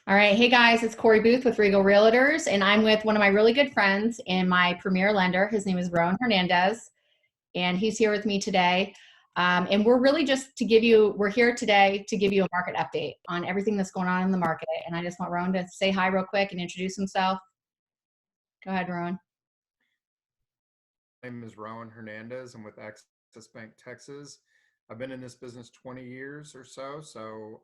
All right. Hey guys, it's Corey Booth with Regal Realtors, and I'm with one of my really good friends and my premier lender. His name is Rowan Hernandez, and he's here with me today. And we're really just we're here today to give you a market update on everything that's going on in the market. And I just want Rowan to say hi real quick and introduce himself. Go ahead, Rowan. My name is Rowan Hernandez. I'm with Access Bank Texas. I've been in this business 20 years or so.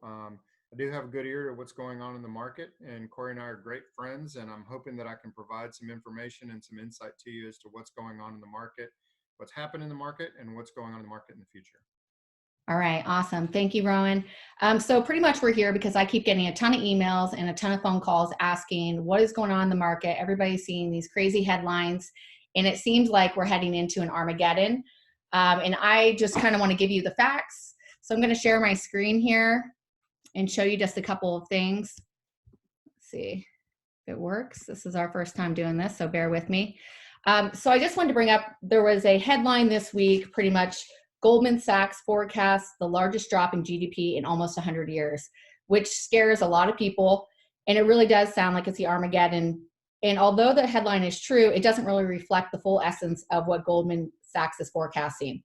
I do have a good ear to what's going on in the market, and Corey and I are great friends, and I'm hoping that I can provide some information and some insight to you as to what's going on in the market, what's happened in the market, and what's going on in the market in the future. All right, awesome. Thank you, Rowan. So pretty much we're here because I keep getting a ton of emails and a ton of phone calls asking what is going on in the market. Everybody's seeing these crazy headlines, and it seems like we're heading into an Armageddon. And I just kind of want to give you the facts. So I'm going to share my screen here and show you just a couple of things. Let's see if it works. This is our first time doing this, so bear with me. So I just wanted to bring up, there was a headline this week, pretty much Goldman Sachs forecasts the largest drop in GDP in almost 100 years, which scares a lot of people. And it really does sound like it's the Armageddon. And although the headline is true, it doesn't really reflect the full essence of what Goldman Sachs is forecasting.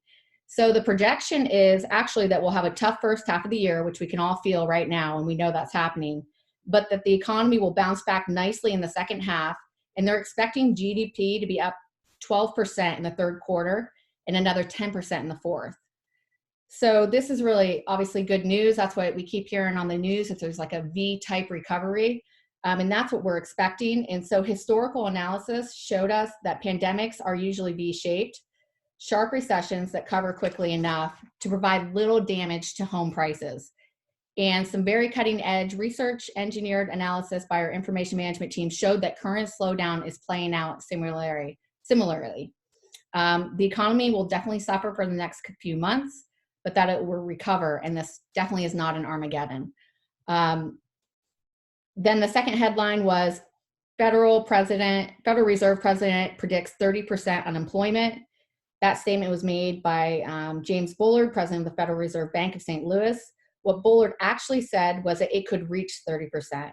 So the projection is actually that we'll have a tough first half of the year, which we can all feel right now, and we know that's happening, but that the economy will bounce back nicely in the second half. And they're expecting GDP to be up 12% in the third quarter and another 10% in the fourth. So this is really obviously good news. That's what we keep hearing on the news, if there's like a V-type recovery. And that's what we're expecting. And so historical analysis showed us that pandemics are usually V-shaped, sharp recessions that cover quickly enough to provide little damage to home prices. And some very cutting edge research engineered analysis by our information management team showed that current slowdown is playing out similarly. The economy will definitely suffer for the next few months, but that it will recover, and this definitely is not an Armageddon. Then the second headline was Federal Reserve President predicts 30% unemployment. That statement was made by James Bullard, president of the Federal Reserve Bank of St. Louis. What Bullard actually said was that it could reach 30%.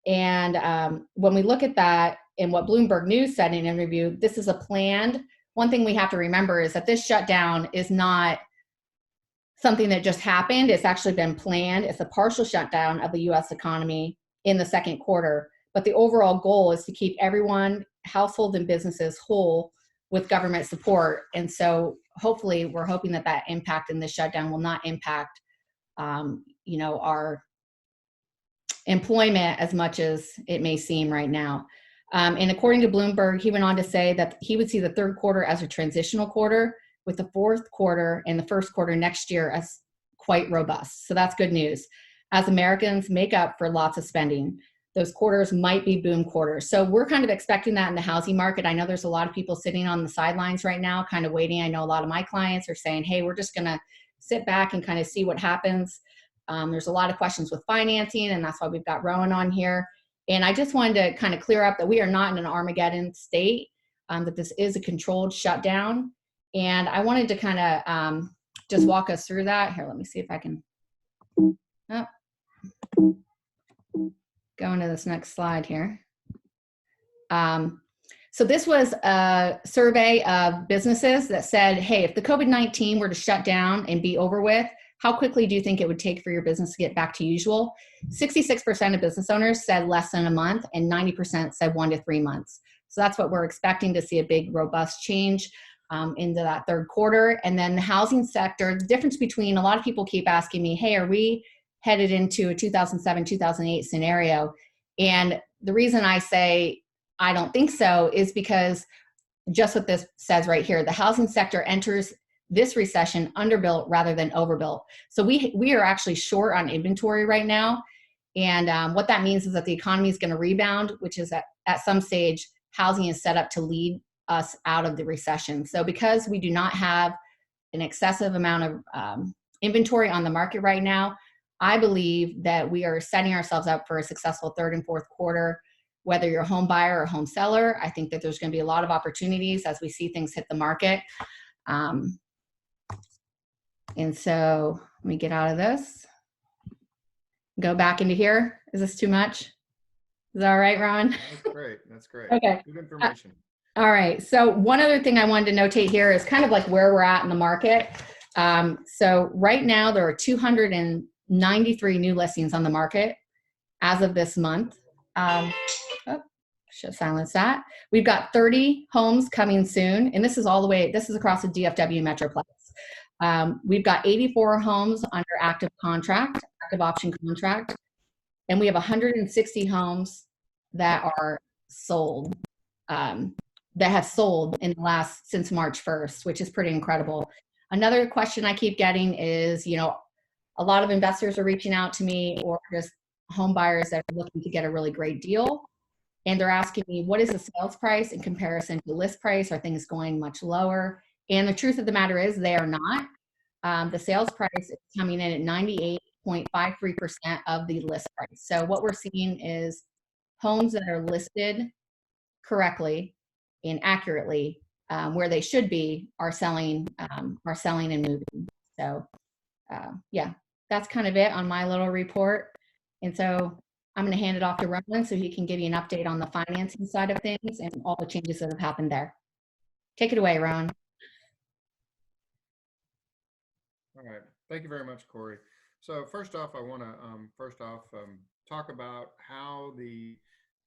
And when we look at that and what Bloomberg News said in an interview, this is a planned. One thing we have to remember is that this shutdown is not something that just happened. It's actually been planned. It's a partial shutdown of the US economy in the second quarter. But the overall goal is to keep everyone, households and businesses, whole with government support. And so hopefully we're hoping that that impact in this shutdown will not impact our employment as much as it may seem right now. And according to Bloomberg, he went on to say that he would see the third quarter as a transitional quarter, with the fourth quarter and the first quarter next year as quite robust. So that's good news. As Americans make up for lots of spending, those quarters might be boom quarters. So we're kind of expecting that in the housing market. I know there's a lot of people sitting on the sidelines right now, kind of waiting. I know a lot of my clients are saying, hey, we're just going to sit back and kind of see what happens. There's a lot of questions with financing, and that's why we've got Rowan on here. And I just wanted to kind of clear up that we are not in an Armageddon state, that this is a controlled shutdown. And I wanted to kind of just walk us through that. Here, let me see if I can go into this next slide here. So this was a survey of businesses that said, hey, if the COVID-19 were to shut down and be over with, how quickly do you think it would take for your business to get back to usual? 66% of business owners said less than a month, and 90% said 1 to 3 months. So that's what we're expecting to see, a big, robust change into that third quarter. And then the housing sector, the difference between, a lot of people keep asking me, hey, are we headed into a 2007, 2008 scenario? And the reason I say I don't think so is because just what this says right here, the housing sector enters this recession underbuilt rather than overbuilt. So we are actually short on inventory right now. And what that means is that the economy is going to rebound, which is at some stage, housing is set up to lead us out of the recession. So because we do not have an excessive amount of inventory on the market right now, I believe that we are setting ourselves up for a successful third and fourth quarter. Whether you're a home buyer or home seller, I think that there's going to be a lot of opportunities as we see things hit the market. And so let me get out of this. Go back into here. Is this too much? Is that all right, Ron? That's great. That's great. Okay. Good Uh, information. All right. So one other thing I wanted to notate here is kind of like where we're at in the market. So right now there are 293 new listings on the market as of this month. Oh, should silence that. We've got 30 homes coming soon, and this is all the way. This is across the DFW Metroplex. We've got 84 homes under active contract, active option contract, and we have 160 homes that are sold. That have sold in the last since March 1st, which is pretty incredible. Another question I keep getting is, a lot of investors are reaching out to me or just home buyers that are looking to get a really great deal. And they're asking me, what is the sales price in comparison to list price? Are things going much lower? And the truth of the matter is they are not. The sales price is coming in at 98.53% of the list price. So what we're seeing is homes that are listed correctly and accurately where they should be are selling and moving. So yeah, that's kind of it on my little report. And so I'm going to hand it off to Rowan so he can give you an update on the financing side of things and all the changes that have happened there. Take it away, Rowan. All right. Thank you very much, Corey. So first off, I want to talk about how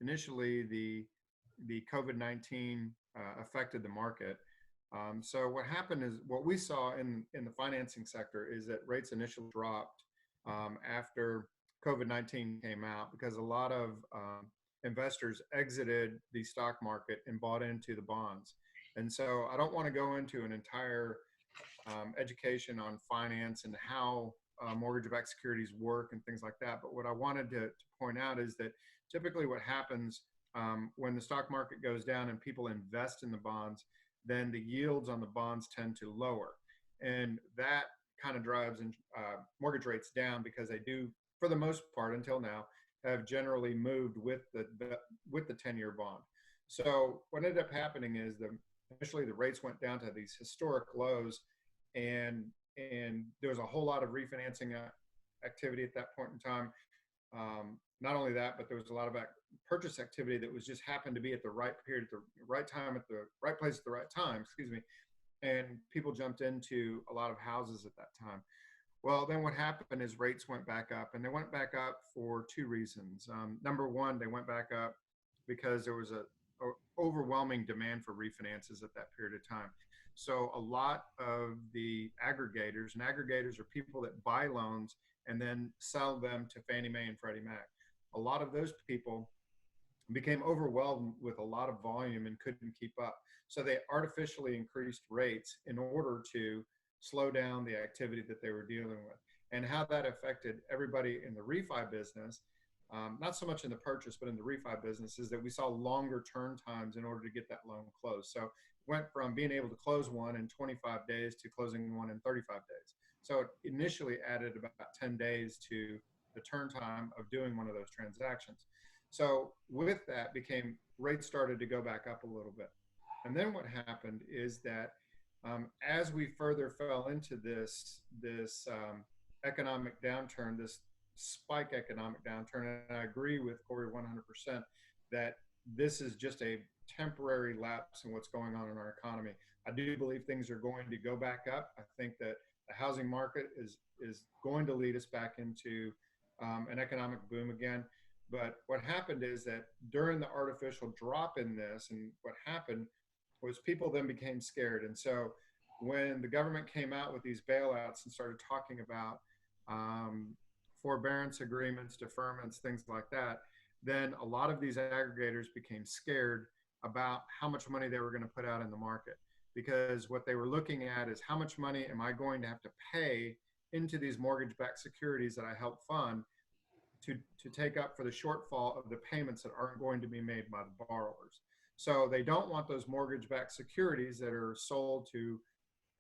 initially the COVID-19 affected the market. So what happened is what we saw in the financing sector is that rates initially dropped after COVID-19 came out because a lot of investors exited the stock market and bought into the bonds. And so I don't want to go into an entire education on finance and how mortgage-backed securities work and things like that. But what I wanted to point out is that typically what happens when the stock market goes down and people invest in the bonds, then the yields on the bonds tend to lower. And that kind of drives mortgage rates down because they do, for the most part until now, have generally moved with the 10-year bond. So what ended up happening is initially the rates went down to these historic lows, and there was a whole lot of refinancing activity at that point in time. Not only that, but there was a lot of purchase activity that was just happened to be at the right period, at the right time, at the right place at the right time, excuse me. And people jumped into a lot of houses at that time. Well, then what happened is rates went back up, and they went back up for two reasons. Number one, they went back up because there was a overwhelming demand for refinances at that period of time. So a lot of the aggregators, and aggregators are people that buy loans and then sell them to Fannie Mae and Freddie Mac. A lot of those people became overwhelmed with a lot of volume and couldn't keep up. So they artificially increased rates in order to slow down the activity that they were dealing with. And how that affected everybody in the refi business, not so much in the purchase, but in the refi business, is that we saw longer turn times in order to get that loan closed. So went from being able to close one in 25 days to closing one in 35 days. So it initially added about 10 days to the turn time of doing one of those transactions. So with that rates started to go back up a little bit. And then what happened is that as we further fell into this economic downturn, this spike economic downturn, and I agree with Corey 100% that this is just a temporary lapse in what's going on in our economy. I do believe things are going to go back up. I think that the housing market is going to lead us back into an economic boom again. But what happened is that during the artificial drop in this, and what happened was people then became scared. And so when the government came out with these bailouts and started talking about forbearance agreements, deferments, things like that, then a lot of these aggregators became scared about how much money they were going to put out in the market, because what they were looking at is how much money am I going to have to pay into these mortgage-backed securities that I help fund to take up for the shortfall of the payments that aren't going to be made by the borrowers. So they don't want those mortgage-backed securities that are sold to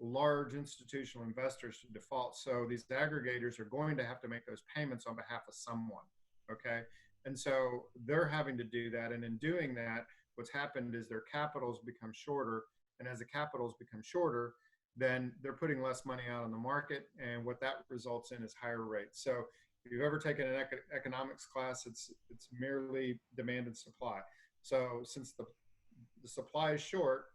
large institutional investors to default. So these aggregators are going to have to make those payments on behalf of someone, okay? And so they're having to do that. And in doing that, what's happened is their capitals become shorter. And as the capitals become shorter, then they're putting less money out on the market. And what that results in is higher rates. So If you've ever taken an economics class, it's merely demand and supply. So since the supply is short,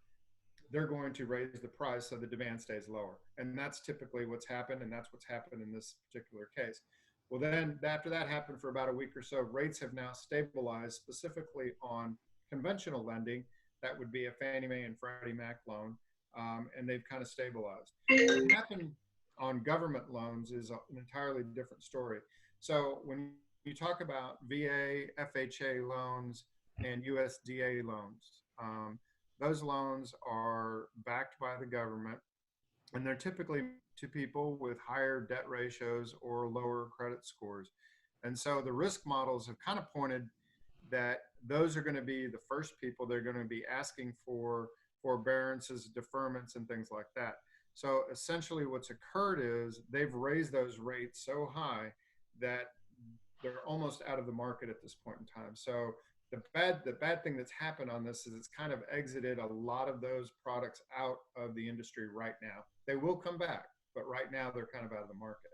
they're going to raise the price so the demand stays lower. And that's typically what's happened, and that's what's happened in this particular case. Well, then after that happened for about a week or so, rates have now stabilized specifically on conventional lending. That would be a Fannie Mae and Freddie Mac loan, and they've kind of stabilized. What happened on government loans is an entirely different story. So when you talk about VA, FHA loans, and USDA loans, those loans are backed by the government, and they're typically to people with higher debt ratios or lower credit scores. And so the risk models have kind of pointed that those are going to be the first people they're going to be asking for forbearances, deferments, and things like that. So essentially, what's occurred is they've raised those rates so high that they're almost out of the market at this point in time. So the bad thing that's happened on this is it's kind of exited a lot of those products out of the industry right now. They will come back, but right now they're kind of out of the market.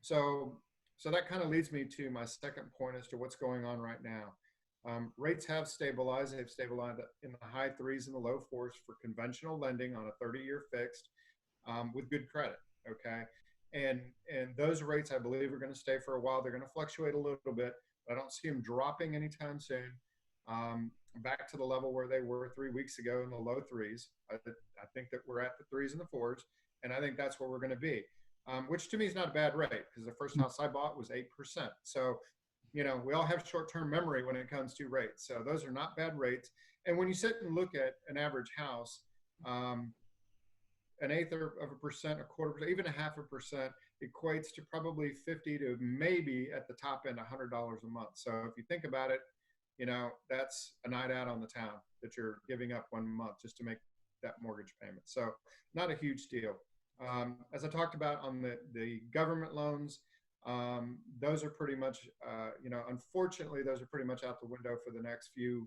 So so that kind of leads me to my second point as to what's going on right now. Rates have stabilized. They've stabilized in the high threes and the low fours for conventional lending on a 30-year fixed with good credit. Okay, and those rates I believe are going to stay for a while. They're going to fluctuate a little bit, but I don't see them dropping anytime soon. Back to the level where they were 3 weeks ago in the low threes. I think that we're at the threes and the fours, and I think that's where we're going to be, which to me is not a bad rate because the first house I bought was 8%. So, you know, we all have short-term memory when it comes to rates. So those are not bad rates. And when you sit and look at an average house, an eighth of a percent, a quarter percent, even a half a percent equates to probably 50 to maybe at the top end $100 a month. So if you think about it, you know, that's a night out on the town that you're giving up 1 month just to make that mortgage payment. So not a huge deal. As I talked about on the government loans, those are pretty much, you know, unfortunately, those are pretty much out the window for the next few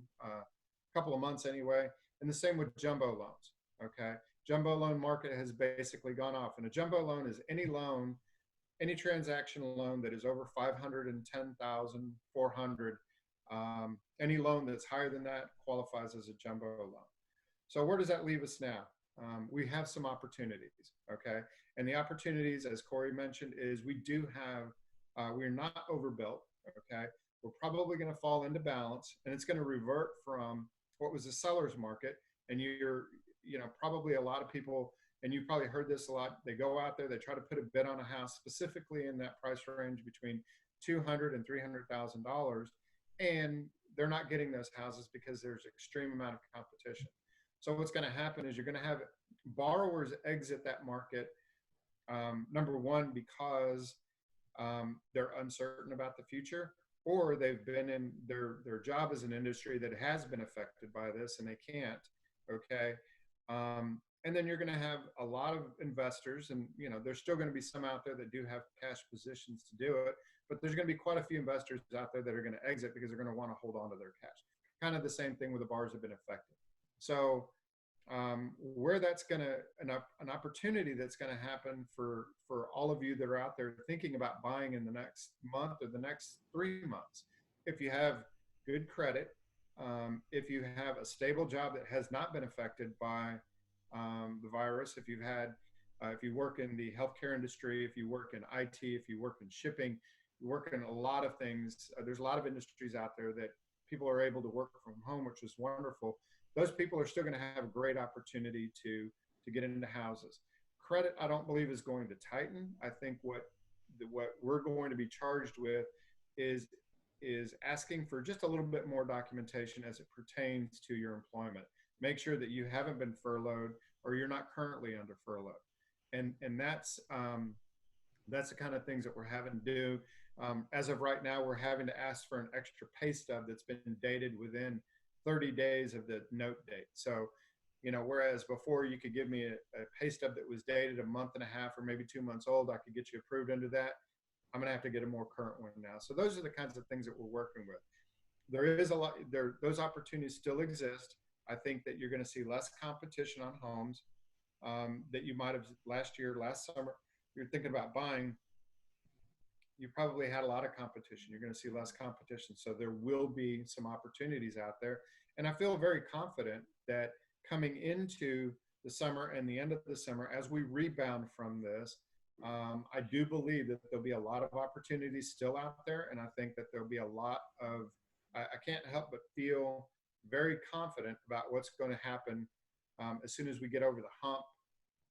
couple of months anyway. And the same with jumbo loans. Okay. Jumbo loan market has basically gone off. And a jumbo loan is any loan, any transactional loan that is over 510,400. Any loan that's higher than that qualifies as a jumbo loan. So where does that leave us now? We have some opportunities, okay? And the opportunities, as Corey mentioned, is we do have, we're not overbuilt, okay? We're probably going to fall into balance, and it's going to revert from what was a seller's market. And you know, probably a lot of people, and you've probably heard this a lot, they go out there, they try to put a bid on a house specifically in that price range between $200,000 and $300,000, and they're not getting those houses because there's extreme amount of competition. So what's going to happen is you're going to have borrowers exit that market. Number one, because they're uncertain about the future, or they've been in their job as an industry that has been affected by this and they can't. Okay. And then you're going to have a lot of investors, and you know there's still going to be some out there that do have cash positions to do it, but there's going to be quite a few investors out there that are going to exit because they're going to want to hold on to their cash. Kind of the same thing with the borrowers that have been affected. So where that's going to an opportunity that's going to happen for all of you that are out there thinking about buying in the next month or the next 3 months, if you have good credit, if you have a stable job that has not been affected by the virus, if you work in the healthcare industry, if you work in IT, if you work in shipping, you work in a lot of things. There's a lot of industries out there that people are able to work from home, which is wonderful. Those people are still going to have a great opportunity to get into houses. Credit, I don't believe, is going to tighten. I think what we're going to be charged with is asking for just a little bit more documentation as it pertains to your employment. Make sure that you haven't been furloughed or you're not currently under furlough. And that's the kind of things that we're having to do. As of right now, we're having to ask for an extra pay stub that's been dated within 30 days of the note date. So, you know, whereas before you could give me a pay stub that was dated a month and a half or maybe 2 months old, I could get you approved under that. I'm going to have to get a more current one now. So those are the kinds of things that we're working with. There is a lot there. Those opportunities still exist. I think that you're going to see less competition on homes that you might have last summer. You're thinking about buying. you probably had a lot of competition. You're going to see less competition. So there will be some opportunities out there. And I feel very confident that coming into the summer and the end of the summer, as we rebound from this, I do believe that there'll be a lot of opportunities still out there. And I think that there'll be a lot of, I can't help but feel very confident about what's going to happen as soon as we get over the hump,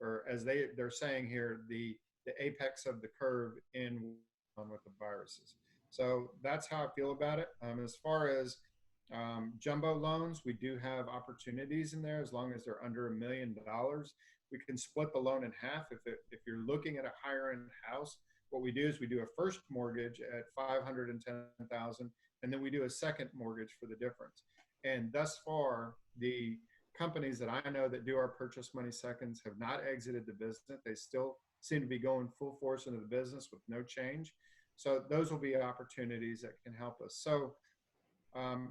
or as they're saying here, the apex of the curve in on with the viruses. So that's how I feel about it. As far as jumbo loans, we do have opportunities in there as long as they're under $1 million. We can split the loan in half. If you're looking at a higher end house, what we do is we do a first mortgage at $510,000, and then we do a second mortgage for the difference. And thus far, the companies that I know that do our purchase money seconds have not exited the business. They still seem to be going full force into the business with no change. So those will be opportunities that can help us. So,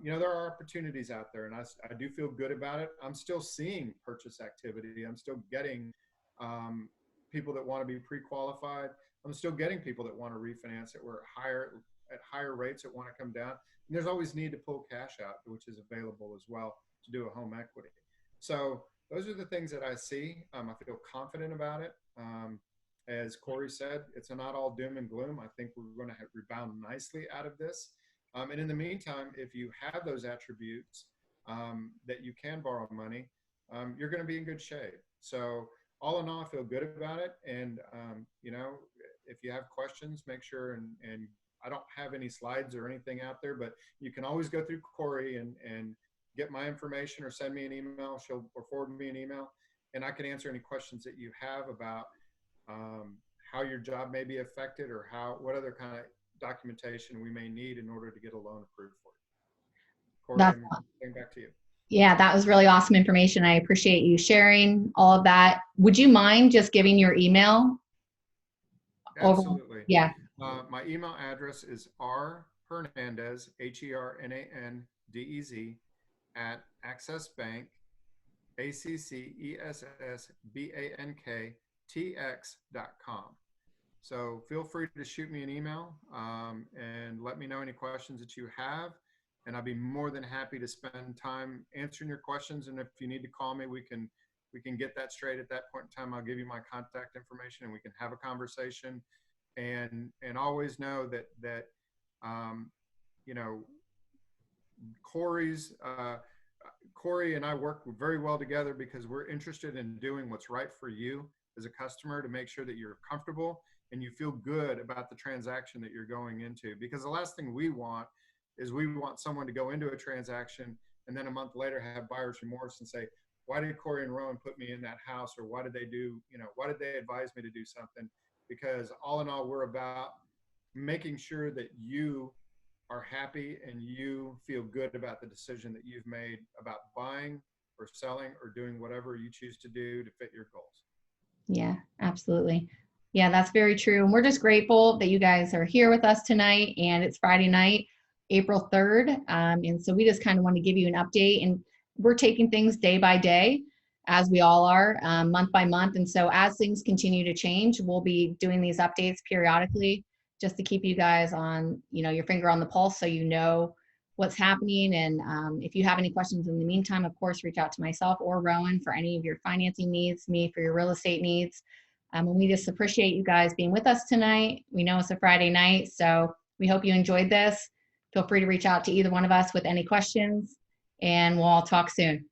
there are opportunities out there, and I do feel good about it. I'm still seeing purchase activity. I'm still getting people that want to be pre-qualified. I'm still getting people that want to refinance it. We're at higher rates that want to come down. And there's always need to pull cash out, which is available as well to do a home equity. So those are the things that I see. I feel confident about it. As Corey said, it's not all doom and gloom. I think we're going to rebound nicely out of this. And in the meantime, if you have those attributes that you can borrow money, you're going to be in good shape. So all in all, I feel good about it. And, if you have questions, make sure, and I don't have any slides or anything out there, but you can always go through Corey and get my information or send me an email. Or forward me an email, and I can answer any questions that you have about how your job may be affected, or what other kind of documentation we may need in order to get a loan approved for you. Corey, I'm going back to you. Yeah, that was really awesome information. I appreciate you sharing all of that. Would you mind just giving your email? Absolutely. Yeah. My email address is rhernandez, HERNANDEZ, at Access Bank, ACCESSBANK.TX.com. So feel free to shoot me an email and let me know any questions that you have. And I'll be more than happy to spend time answering your questions. And if you need to call me, we can get that straight at that point in time. I'll give you my contact information and we can have a conversation. And always know that Corey and I work very well together because we're interested in doing what's right for you as a customer, to make sure that you're comfortable and you feel good about the transaction that you're going into. Because the last thing we want is someone to go into a transaction and then a month later have buyer's remorse and say, why did Corey and Rowan put me in that house? Or why did they advise me to do something? Because all in all, we're about making sure that you are happy and you feel good about the decision that you've made about buying or selling or doing whatever you choose to do to fit your goals. Yeah, absolutely. Yeah, that's very true. And we're just grateful that you guys are here with us tonight. And it's Friday night, April 3rd. And so we just kind of want to give you an update. And we're taking things day by day, as we all are, month by month. And so as things continue to change, we'll be doing these updates periodically just to keep you guys on, your finger on the pulse, so you know what's happening. And if you have any questions in the meantime, of course, reach out to myself or Rowan for any of your financing needs, me for your real estate needs. And we just appreciate you guys being with us tonight. We know it's a Friday night, so we hope you enjoyed this. Feel free to reach out to either one of us with any questions, and we'll all talk soon.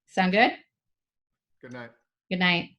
Sound good? Good night. Good night.